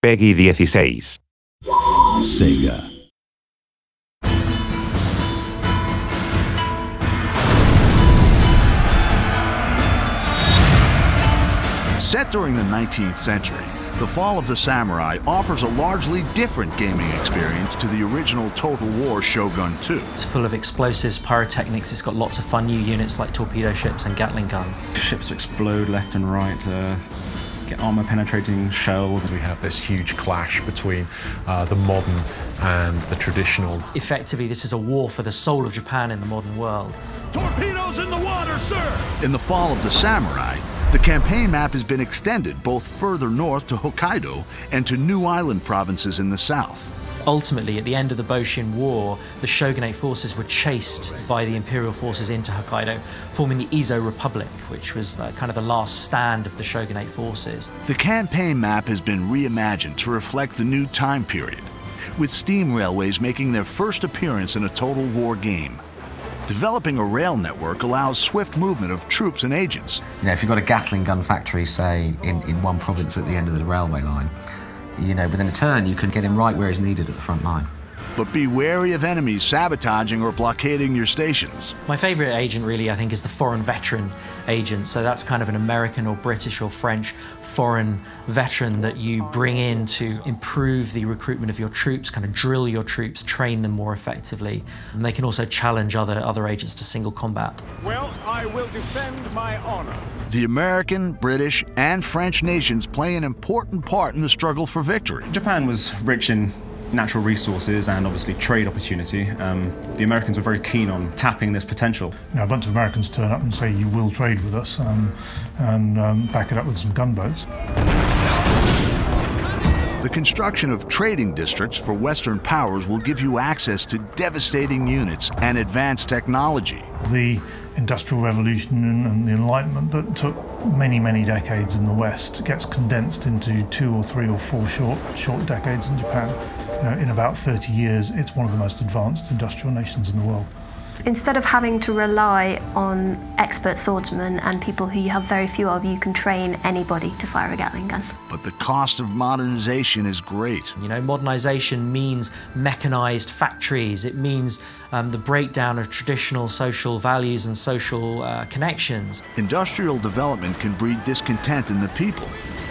Peggy 16. Sega. Set during the 19th century, The Fall of the Samurai offers a largely different gaming experience to the original Total War Shogun 2. It's full of explosives, pyrotechnics, it's got lots of fun new units like torpedo ships and Gatling guns. Ships explode left and right, get armor-penetrating shells. We have this huge clash between the modern and the traditional. Effectively, this is a war for the soul of Japan in the modern world. Torpedoes in the water, sir! In The Fall of the Samurai, the campaign map has been extended both further north to Hokkaido and to new island provinces in the south. Ultimately, at the end of the Boshin War, the shogunate forces were chased by the imperial forces into Hokkaido, forming the Ezo Republic, which was kind of the last stand of the shogunate forces. The campaign map has been reimagined to reflect the new time period, with steam railways making their first appearance in a Total War game. Developing a rail network allows swift movement of troops and agents. You know, if you've got a Gatling gun factory, say, in one province at the end of the railway line, you know, within a turn you can get him right where he's needed at the front line. But be wary of enemies sabotaging or blockading your stations. My favourite agent, really, I think, is the foreign veteran agent. So that's kind of an American or British or French foreign veteran that you bring in to improve the recruitment of your troops, kind of drill your troops, train them more effectively. And they can also challenge other agents to single combat. Well, I will defend my honor. The American, British, and French nations play an important part in the struggle for victory. Japan was rich in natural resources and obviously trade opportunity. The Americans were very keen on tapping this potential. You know, a bunch of Americans turn up and say, you will trade with us, and back it up with some gunboats. The construction of trading districts for Western powers will give you access to devastating units and advanced technology. The Industrial Revolution and the Enlightenment that took many, many decades in the West gets condensed into 2 or 3 or 4 short decades in Japan. In about 30 years, it's one of the most advanced industrial nations in the world. Instead of having to rely on expert swordsmen and people who you have very few of, you can train anybody to fire a Gatling gun. But the cost of modernization is great. You know, modernization means mechanized factories. It means the breakdown of traditional social values and social connections. Industrial development can breed discontent in the people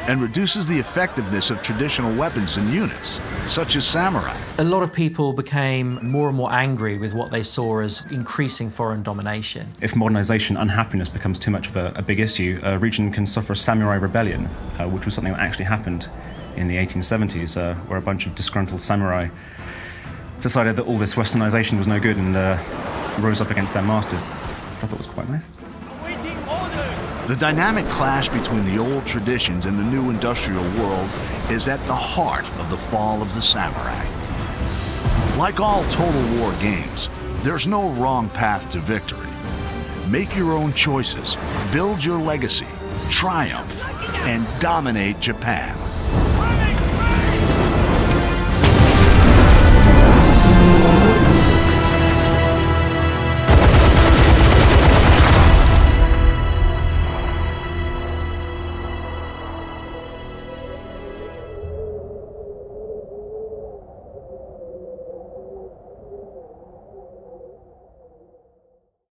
and reduces the effectiveness of traditional weapons and units, such as samurai. A lot of people became more and more angry with what they saw as increasing foreign domination. If modernization, unhappiness becomes too much of a big issue, a region can suffer a samurai rebellion, which was something that actually happened in the 1870s, where a bunch of disgruntled samurai decided that all this westernization was no good and rose up against their masters. I thought it was quite nice. The dynamic clash between the old traditions and the new industrial world is at the heart of The Fall of the Samurai. Like all Total War games, there's no wrong path to victory. Make your own choices, build your legacy, triumph, and dominate Japan.